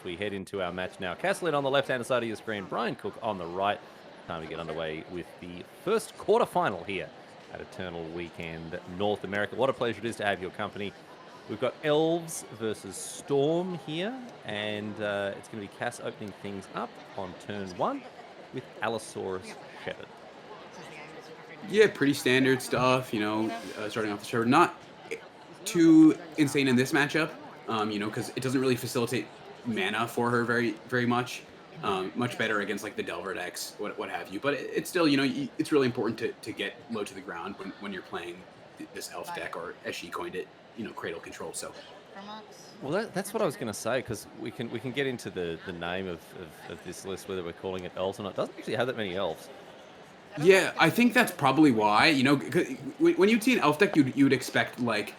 we head into our match now. Cass Lynn on the left-hand side of your screen, Bryant Cook on the right. Time to get underway with the first quarterfinal here at Eternal Weekend North America. What a pleasure it is to have your company. We've got Elves versus Storm here, and it's going to be Cass opening things up on turn 1 with Allosaurus Shepherd. Yeah, pretty standard stuff, you know, starting off the Shepherd. Not too insane in this matchup, you know, because it doesn't really facilitate mana for her very much. Much better against like the Delver decks, what have you. But it's still, you know, it's really important to get low to the ground when you're playing this elf deck, or as she coined it, you know, Cradle Control. So, well, that's what I was going to say, because we can get into the name of this list, whether we're calling it elves or not. It doesn't actually have that many elves. yeah, I think that's probably why. You know, when you see an elf deck, you'd expect like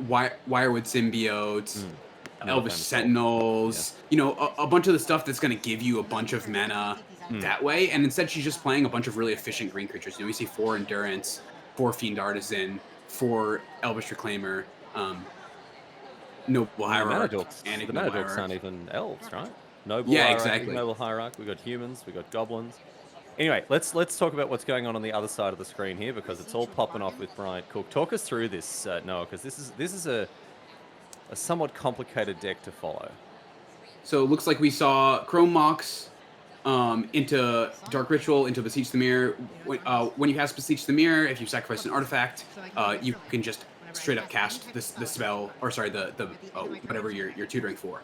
Wirewood Symbiotes, Elvish Sentinels, you know, a bunch of the stuff that's going to give you a bunch of mana that way. And instead, she's just playing a bunch of really efficient green creatures. You know, we see 4 Endurance, 4 Fiend Artisan, 4 Elvish Reclaimer, Noble Hierarch, and the mana dorks aren't even elves, right? Noble Hierarch. We've got humans, we've got goblins. Anyway, let's talk about what's going on the other side of the screen here, because it's all popping off with Bryant Cook. Talk us through this, Noah, because this is a somewhat complicated deck to follow. So it looks like we saw Chrome Mox into Dark Ritual, into Beseech the Mirror. When you cast Beseech the Mirror, if you sacrifice an artifact, you can just straight up cast the spell, or sorry, the whatever you're tutoring for.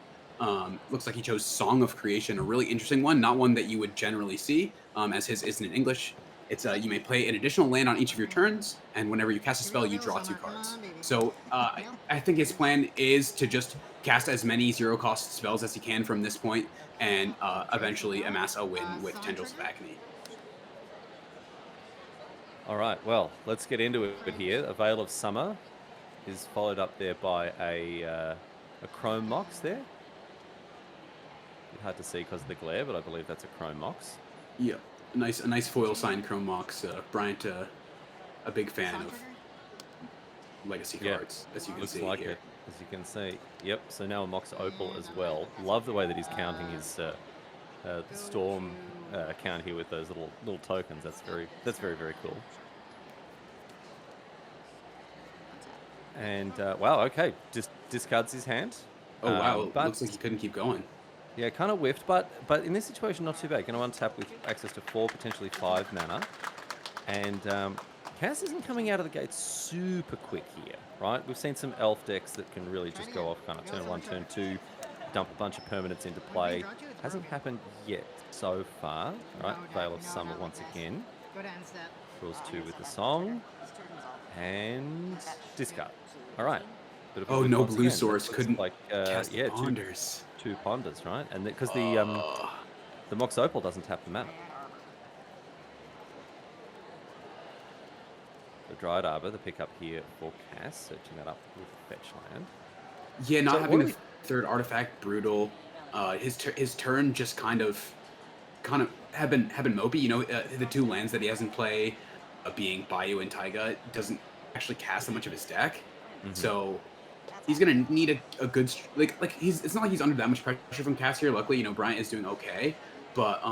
Looks like he chose Song of Creation, a really interesting one, not one that you would generally see, as his isn't in English. It's you may play an additional land on each of your turns, and whenever you cast a spell, you draw 2 cards. So I think his plan is to just cast as many 0-cost spells as he can from this point, and eventually amass a win with Tendrils of Agony. All right, well, let's get into it here. A Veil of Summer is followed up there by a Chrome Mox there. Hard to see because of the glare, but I believe that's a Chrome Mox. Yeah, a nice foil signed Chrome Mox. Bryant, a big fan of legacy cards, as you can see like here. It, as you can see. Yep. So now a Mox Opal as well. Love the way that he's counting his Storm count here with those little tokens. That's very cool. And wow, okay, just discards his hand. Oh wow, it looks like he couldn't keep going. Yeah, kind of whiffed, but in this situation, not too bad. Going to untap with access to 4, potentially 5 mana. And Cass isn't coming out of the gate super quick here, right? We've seen some elf decks that can really just go off kind of turn 1, turn 2, dump a bunch of permanents into play. Hasn't happened yet so far, right? Veil of Summer once again. Draws 2 with the Song. And discard. All right. Oh, no blue source couldn't cast Ponders. 2 Ponders, right? And because the Mox Opal doesn't tap the mana. The Dryad Arbor, the pickup here for Cass, searching that up with Fetch Land. Yeah, not having the 3rd artifact, brutal. His turn just kind of have been mopey. You know, the 2 lands that he has in play, being Bayou and Taiga, doesn't actually cast that much of his deck. So he's gonna need a good like it's not like he's under that much pressure from Cass here. Luckily, you know, Bryant is doing okay, but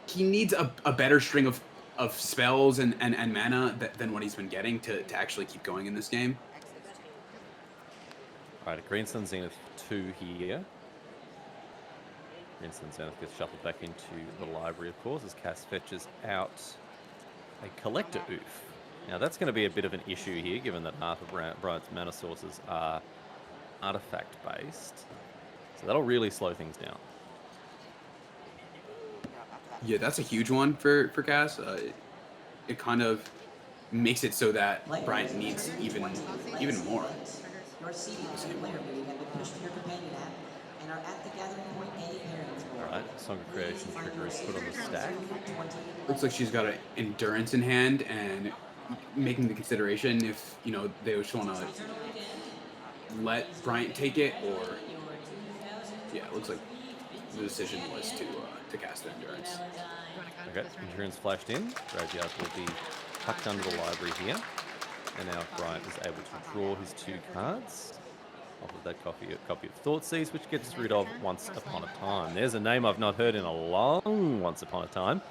he needs a better string of spells and mana than what he's been getting to actually keep going in this game. All right, a Green Sun Zenith 2 here. Green Sun Zenith gets shuffled back into the library, of course, as Cass fetches out a Collector Oof. Now, that's going to be a bit of an issue here, given that half of Bryant's mana sources are artifact-based. So that'll really slow things down. Yeah, that's a huge one for Cass. It kind of makes it so that Bryant needs even more. Alright, Song of Creation trigger is put on the stack. Looks like she's got an Endurance in hand, and making the consideration if, you know, they just want to let Bryant take it, or yeah, it looks like the decision was to cast the Endurance. Okay, Endurance flashed in. Graveyard will be tucked under the library here. And now Bryant is able to draw his 2 cards. Offered that copy of Thoughtseize, which gets rid of Once Upon a Time. There's a name I've not heard in a long Once Upon a Time.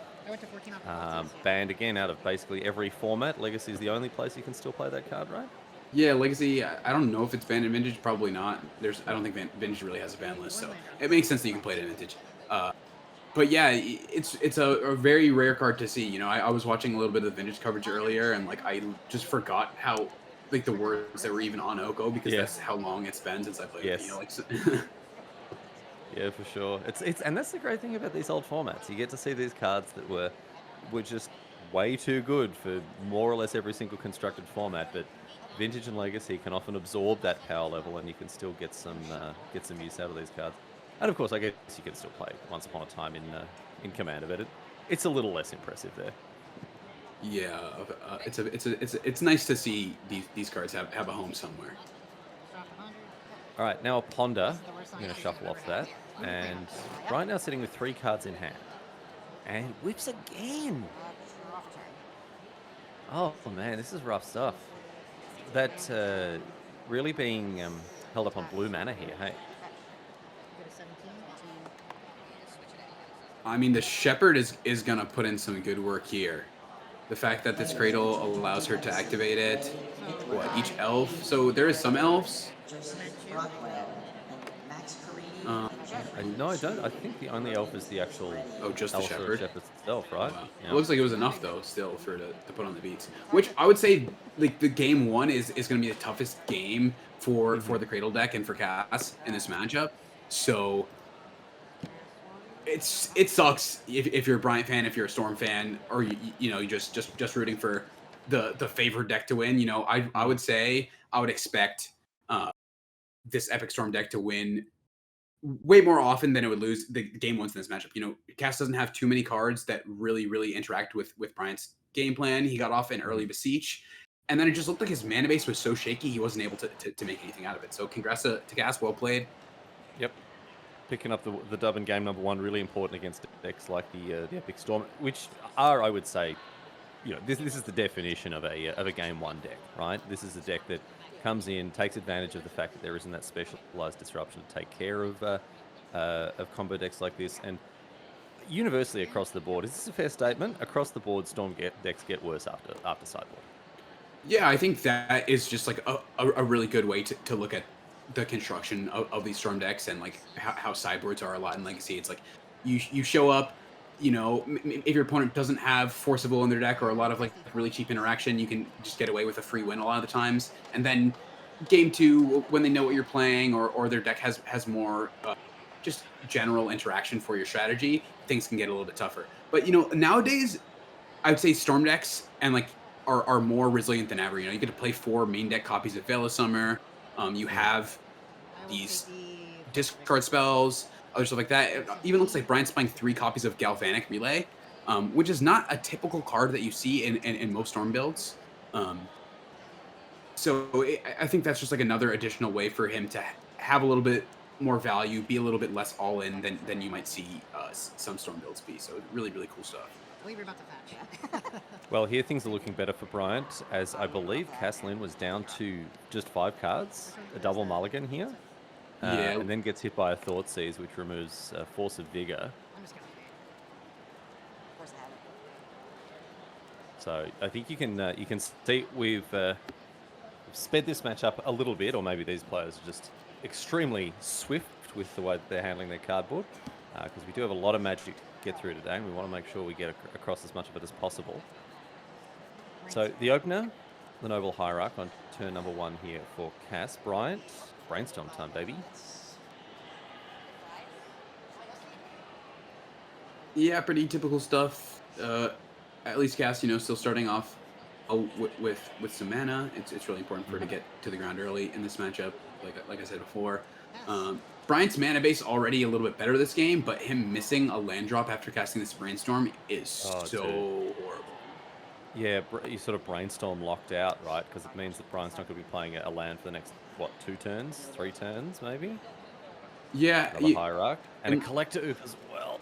Banned again out of basically every format. Legacy is the only place you can still play that card, right? Yeah, Legacy, I don't know if it's banned in Vintage. Probably not. I don't think Vintage really has a ban list, so it makes sense that you can play it in Vintage. But yeah, it's a very rare card to see. You know, I was watching a little bit of the Vintage coverage earlier, and like I just forgot how like the words that were even on Oko because that's how long it's been since I played it. You know, like. Yeah, for sure. And that's the great thing about these old formats. You get to see these cards that were just way too good for more or less every single constructed format, but Vintage and Legacy can often absorb that power level, and you can still get some use out of these cards. And of course, I guess you can still play Once Upon a Time in Commander, but it's a little less impressive there. Yeah, it's nice to see these cards have a home somewhere. All right, now a Ponder. I'm going to shuffle off that. And right now sitting with 3 cards in hand. And whips again. Oh, man, this is rough stuff. That really being held up on blue mana here, hey? I mean, the Shepherd is going to put in some good work here. The fact that this Cradle allows her to activate it. What, each elf? So there is some elves. No, I don't. I think the only elf is the actual. Oh, just the Shepherd? Shepherd itself, right? Oh, wow. Yeah. It looks like it was enough though, still, for to put on the beats. Which I would say, like the game 1 is going to be the toughest game for the Cradle deck and for Cass in this matchup. So it sucks if you're a Bryant fan, if you're a Storm fan, or you know you just rooting for the favored deck to win. You know, I would say I would expect this Epic Storm deck to win way more often than it would lose the game 1s in this matchup. You know, Cass doesn't have too many cards that really interact with Bryant's game plan. He got off an early Beseech, and then it just looked like his mana base was so shaky he wasn't able to make anything out of it. So congrats to Cass, well played. Yep. Picking up the dub in game number 1, really important against decks like the Epic Storm, which are, I would say, you know, this is the definition of a game 1 deck, right? This is a deck that comes in, takes advantage of the fact that there isn't that specialized disruption to take care of combo decks like this. And universally across the board, is this a fair statement? Across the board, Storm decks get worse after sideboard. Yeah, I think that is just like a really good way to look at the construction of these Storm decks and like how sideboards are a lot in Legacy. It's like you show up, you know, if your opponent doesn't have Forcible in their deck or a lot of like really cheap interaction, you can just get away with a free win a lot of the times. And then game 2, when they know what you're playing or their deck has more just general interaction for your strategy, things can get a little bit tougher. But you know, nowadays, I would say Storm decks and like are more resilient than ever. You know, you get to play 4 main deck copies of Veil of Summer. You have these discard spells, other stuff like that. It even looks like Bryant's playing 3 copies of Galvanic Relay, which is not a typical card that you see in most Storm builds. I think that's just like another additional way for him to have a little bit more value, be a little bit less all in than you might see some Storm builds be. So really cool stuff. We were about to fetch, yeah. Well, here things are looking better for Bryant, as I believe Cass Lynn was down to just 5 cards, a double mulligan here, and then gets hit by a Thoughtseize, which removes Force of Vigor. I'm just gonna Of course I have it. So I think you can see we've sped this match up a little bit, or maybe these players are just extremely swift with the way that they're handling their cardboard, because we do have a lot of magic to get through today, and we want to make sure we get across as much of it as possible. So the opener, the Noble Hierarch on turn number 1 here for Cass. Bryant, brainstorm time, baby. Yeah, pretty typical stuff. At least Cass, you know, still starting off with some mana. It's really important for her to get to the ground early in this matchup, like I said before. Bryant's mana base already a little bit better this game, but him missing a land drop after casting this Brainstorm is so horrible. Yeah, you sort of Brainstorm locked out, right? Because it means that Bryant's not going to be playing a land for the next, what, 2 turns? 3 turns, maybe? Yeah. Another Hierarch. And a Collector Oop as well.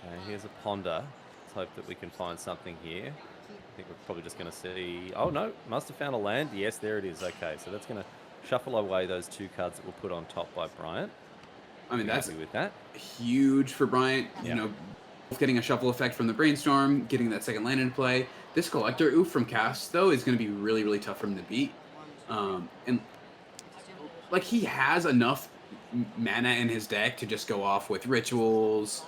Okay, here's a Ponder. Let's hope that we can find something here. think we're probably just going to see... Oh, no. Must have found a land. Yes, there it is. Okay, so that's going to shuffle away those 2 cards that were put on top by Bryant. I mean, that's happy with that. huge for Bryant. Yeah. You know, getting a shuffle effect from the Brainstorm, getting that second land in play. This Collector Oof from Cass, though, is going to be really, really tough for him to beat. And, like, he has enough mana in his deck to just go off with Rituals.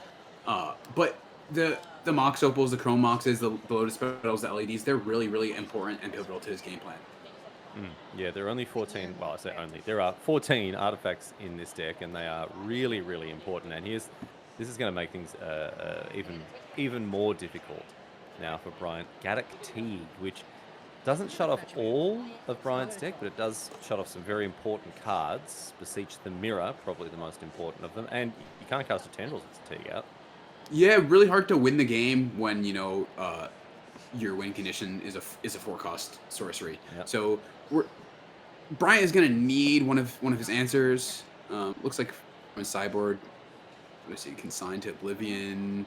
But the Mox Opals, the Chrome Moxes, the Lotus Petals, the LEDs, they're really, really important and pivotal to his game plan. Yeah, there are only 14, well, I say only, there are 14 artifacts in this deck, and they are really, really important. And this is going to make things even more difficult now for Bryant. Gaddock Teague, which doesn't shut off all of Bryant's deck, but it does shut off some very important cards. Beseech the Mirror, probably the most important of them, and you can't cast a Tendrils with Teague out. Yeah, really hard to win the game when, you know, your win condition is a 4-cost sorcery. Yep. So Bryant is gonna need one of his answers. Looks like from a sideboard, let's see, Consign to Oblivion.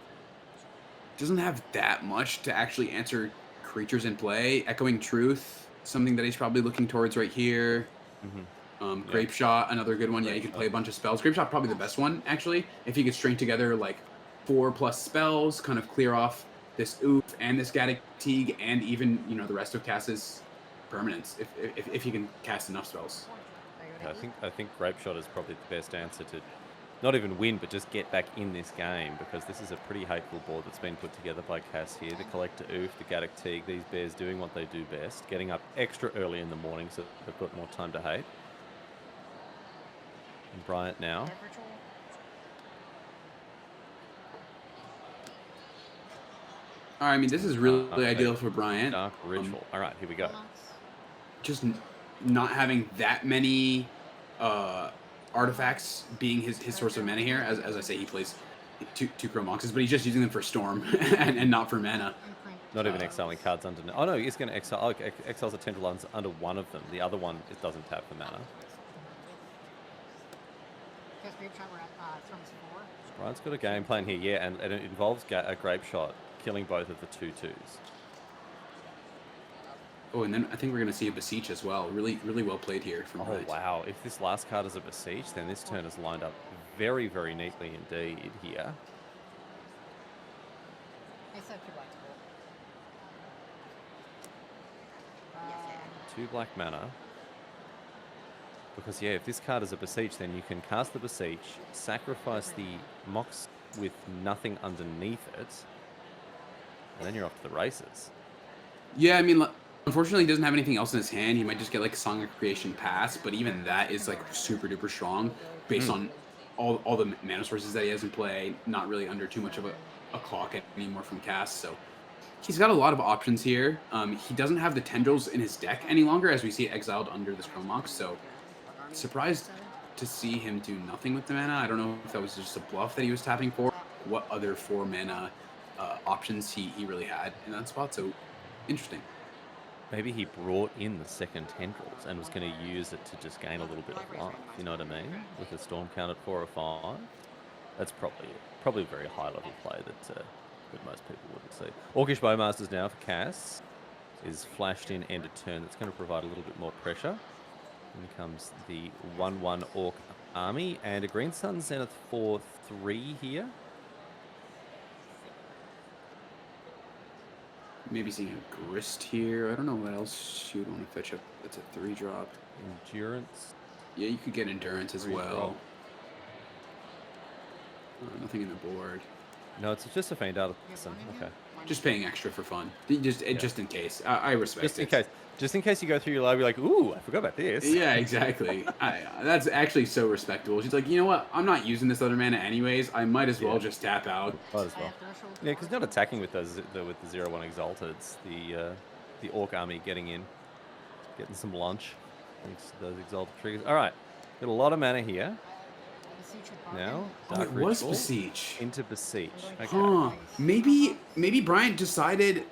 Doesn't have that much to actually answer creatures in play. Echoing Truth, something that he's probably looking towards right here. Grape Shot, another good one. Yeah, you could play a bunch of spells. Grape Shot probably the best one, actually. If you could string together like 4+ spells, kind of clear off this Oof and this Gaddock Teague, and even, you know, the rest of Cass's permanents, if you can cast enough spells. I think Grape Shot is probably the best answer to not even win, but just get back in this game, because this is a pretty hateful board that's been put together by Cass here. The Collector Oof, the Gaddock Teague, these bears doing what they do best, getting up extra early in the morning so they've got more time to hate. And Bryant now. I mean, this is really ideal for Bryant. Dark Ritual. All right, here we go. Just not having that many artifacts being his source of mana here. As I say, he plays two Chrome Moxes, but he's just using them for Storm and not for mana. Not even exiling cards under... Oh, no, he's going to exile... Oh, exiles a Tendril under one of them. The other one, it doesn't tap for mana. Bryant's got a game plan here, yeah, and it involves a Grape Shot, killing both of the 2/2s. Oh, and then I think we're going to see a Beseech as well. Really, really well played here from Bryant. Oh, wow. If this last card is a Beseech, then this turn is lined up very, very neatly indeed here. Two black mana. Because, yeah, if this card is a Beseech, then you can cast the Beseech, sacrifice the Mox with nothing underneath it, and then you're off to the races. Yeah, I mean, unfortunately, he doesn't have anything else in his hand. He might just get, like, Song of Creation Pass, but even that is, like, super duper strong based on all the mana sources that he has in play, not really under too much of a clock anymore from Cass, so he's got a lot of options here. He doesn't have the Tendrils in his deck any longer, as we see it exiled under this Chrome Mox, so surprised to see him do nothing with the mana. I don't know if that was just a bluff that he was tapping for, what other 4 mana options he really had in that spot, so interesting. Maybe he brought in the second Tendrils and was going to use it to just gain a little bit of life, you know what I mean? With a Storm count at 4 or 5. That's probably a very high level play that most people wouldn't see. Orcish Bowmasters now for Cass is flashed in end of turn. That's going to provide a little bit more pressure. In comes the 1/1 Orc army and a Green Sun Zenith 4/3 here. Maybe seeing a Grist here. I don't know what else you would want to fetch up. That's a 3-drop. Endurance. Yeah, you could get Endurance as well. Nothing in the board. No, it's just a Fiend Artisan. Okay. Just paying extra for fun. Just in case. I respect it. Just in case you go through your life, you're like, ooh, I forgot about this. Yeah, exactly. That's actually so respectable. She's like, you know what? I'm not using this other mana anyways. I might as well just tap out. Might as well. Yeah, because not attacking with the 0/1 Exalteds. The Orc army getting some lunch thanks to those Exalted triggers. All right, got a lot of mana here. Now, Dark it was Ritual Beseech. into Beseech. Okay. Huh. Maybe Bryant decided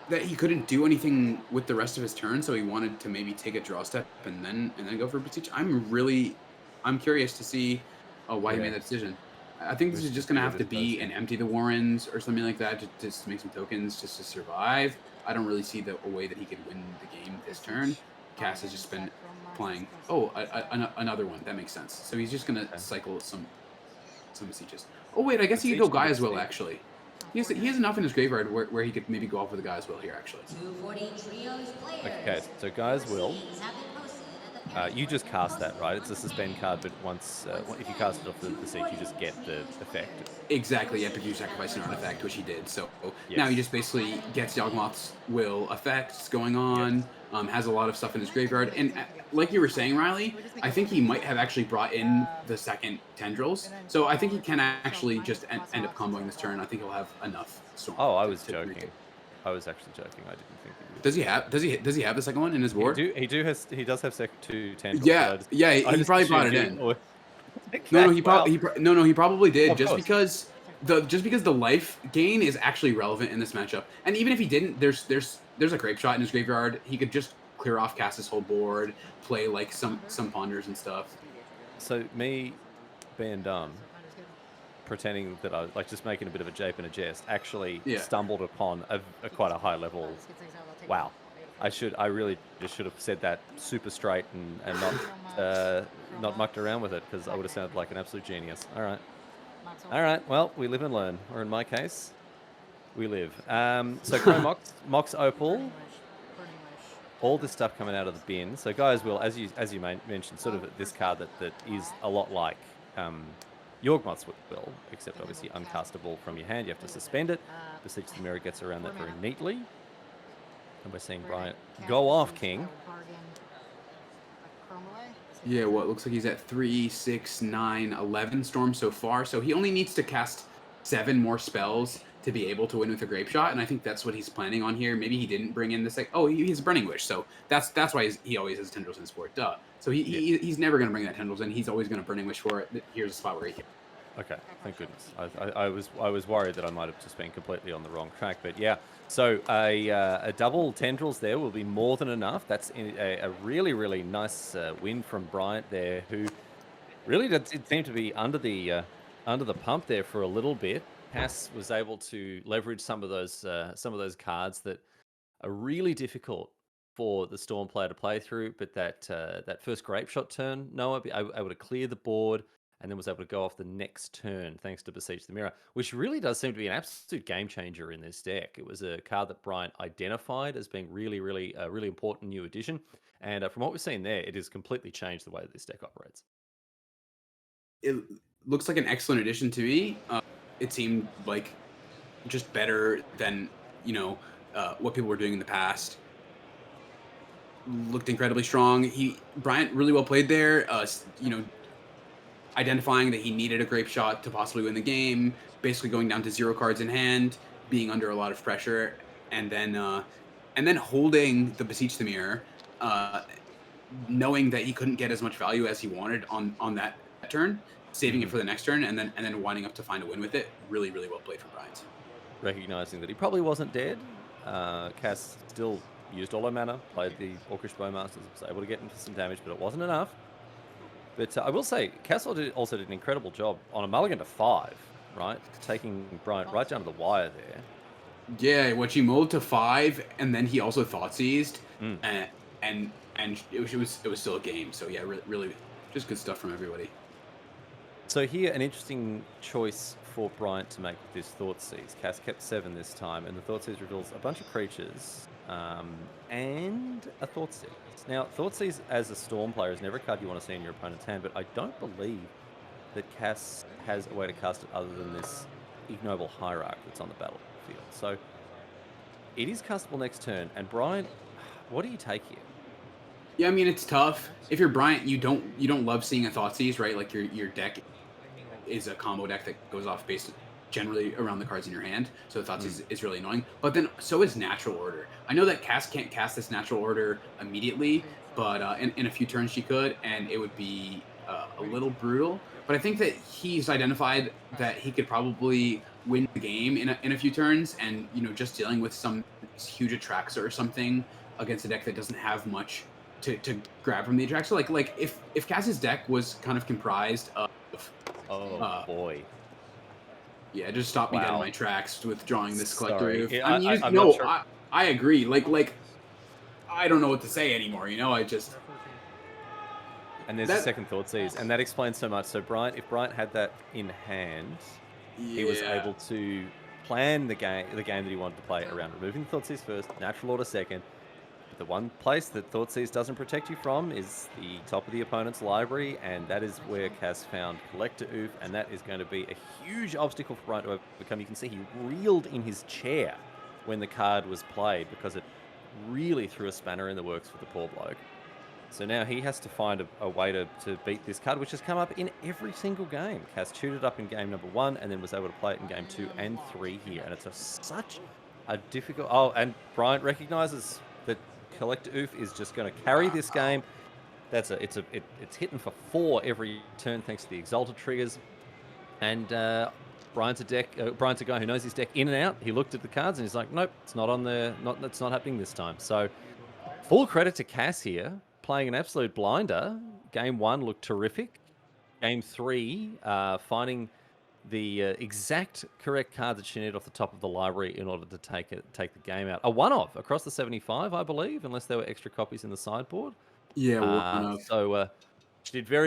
that he couldn't do anything with the rest of his turn, so he wanted to maybe take a draw step and then go for Beseech. I'm curious to see why he made that decision. I think this is just going to have to be an Empty the Warrens or something like that, just to make some tokens just to survive. I don't really see a way that he could win the game this turn. Cass has just been playing. Oh, another one. That makes sense. So he's just gonna cycle some Beseeches. Oh wait, I guess he could go Guy as well. Actually, he has enough in his graveyard where he could maybe go off with a Guy as well here. Actually. Okay, so Guy's Will. You just cast that, right? It's a suspend card, but once if you cast it off the seat, you just get the effect. Exactly, after you sacrifice an artifact, which he did. So Yes. now he just basically gets Yawgmoth's Will effects going on, has a lot of stuff in his graveyard. And like you were saying, Riley, I think he might have actually brought in the second Tendrils. So I think he can actually just end up comboing this turn. I think he'll have enough Storm. Oh, I was joking. I was actually joking. I didn't think he would. Does he have the second one in his board? He does have two Tendrils. Yeah, he probably brought it in. No, he probably did, just because the life gain is actually relevant in this matchup. And even if he didn't, there's a Grape Shot in his graveyard. He could just clear off Cass's whole board, play like some Ponders and stuff. So me being dumb, pretending that I was like just making a bit of a jape and a jest, actually stumbled upon a quite a high level. Wow. I really just should have said that super straight and not mucked around with it, because I would have sounded like an absolute genius. All right. Well, we live and learn, or in my case, we live. So Chrome Mox Opal, all this stuff coming out of the bin. So guys, will as you mentioned, sort of this card that is a lot like Yawgmoth's Will, except obviously uncastable from your hand. You have to suspend it. Beseech the Mirror gets around that very neatly. And we're seeing Bryant go off King. Yeah, well, it looks like he's at 3, 6, 9, 11 storms so far. So he only needs to cast 7 more spells to be able to win with a Grape Shot, and I think that's what he's planning on here. Maybe he didn't bring in this. Oh, he has Burning Wish, so that's why he always has Tendrils in his board. Duh. So he's never going to bring that Tendrils in. He's always going to Burning Wish for it. Here's a spot where he can. Okay, thank goodness. I was worried that I might have just been completely on the wrong track, but yeah. So a double Tendrils there will be more than enough. That's a really nice win from Bryant there, who really did seem to be under the pump there for a little bit. Cass was able to leverage some of those cards that are really difficult for the Storm player to play through, but that first Grape Shot turn, Noah, able to clear the board, and then was able to go off the next turn thanks to Beseech the Mirror, which really does seem to be an absolute game changer in this deck. It was a card that Bryant identified as being really important new addition, and from what we've seen there, it has completely changed the way that this deck operates. It looks like an excellent addition to me. It seemed like just better than what people were doing in the past. Looked incredibly strong. Bryant really well played there. Identifying that he needed a Grape Shot to possibly win the game, basically going down to 0 cards in hand, being under a lot of pressure, and then holding the Beseech the Mirror, knowing that he couldn't get as much value as he wanted on that turn, saving it for the next turn, and then winding up to find a win with it. Really well played from Bryant. Recognizing that he probably wasn't dead, Cass still used all her mana, played the Orcish Bowmasters, was able to get into some damage, but it wasn't enough. But I will say, Cass also did an incredible job on a mulligan to 5, right? Taking Bryant right down to the wire there. Yeah, what he mulled to 5, and then he also thought seized, and it was still a game. So yeah, really just good stuff from everybody. So here, an interesting choice for Bryant to make with this Thought Seize. Cass kept 7 this time, and the Thought Seize reveals a bunch of creatures and a Thought Seize. Now, Thought Seize as a Storm player is never a card you want to see in your opponent's hand, but I don't believe that Cass has a way to cast it other than this Ignoble Hierarch that's on the battlefield. So it is castable next turn, and Bryant, what do you take here? Yeah, I mean, it's tough. If you're Bryant, you don't love seeing a Thoughtseize, right? Like your deck is a combo deck that goes off based generally around the cards in your hand, so Thoughtseize is really annoying. But then so is Natural Order. I know that Cass can't cast this Natural Order immediately, but in a few turns she could, and it would be a little brutal. But I think that he's identified that he could probably win the game in a few turns, and just dealing with some huge Atraxa or something against a deck that doesn't have much to grab from the Atraxa. Like if Cass's deck was kind of comprised of boy. Yeah, just stop me dead in my tracks with drawing this collector. Sorry. I'm not sure. I agree. Like I don't know what to say anymore. You know, I just And there's a that. second thought seize, and that explains so much. So if Bryant had that in hand, he was Yeah. able to plan the game that he wanted to play around removing the thought seize first, natural order second. But the one place that thought seize doesn't protect you from is the top of the opponent's library, and that is where Cass found Collector Oof, and that is going to be a huge obstacle for Bryant to overcome. You can see he reeled in his chair when the card was played because it really threw a spanner in the works for the poor bloke. So now he has to find a way to beat this card, which has come up in every single game. Cass chewed it up in game number 1 and then was able to play it in game 2 and 3 here. And it's such a difficult... Oh, and Bryant recognizes that Collector Oof is just going to carry this game. It's hitting for 4 every turn thanks to the Exalted triggers. And Bryant's a guy who knows his deck in and out. He looked at the cards and he's like, nope, it's not on the... It's not happening this time. So full credit to Cass here, playing an absolute blinder. Game 1 looked terrific. Game 3, finding the exact correct card that she needed off the top of the library in order to take the game out. A one-off across the 75, I believe, unless there were extra copies in the sideboard. Yeah, one of. So she did very, very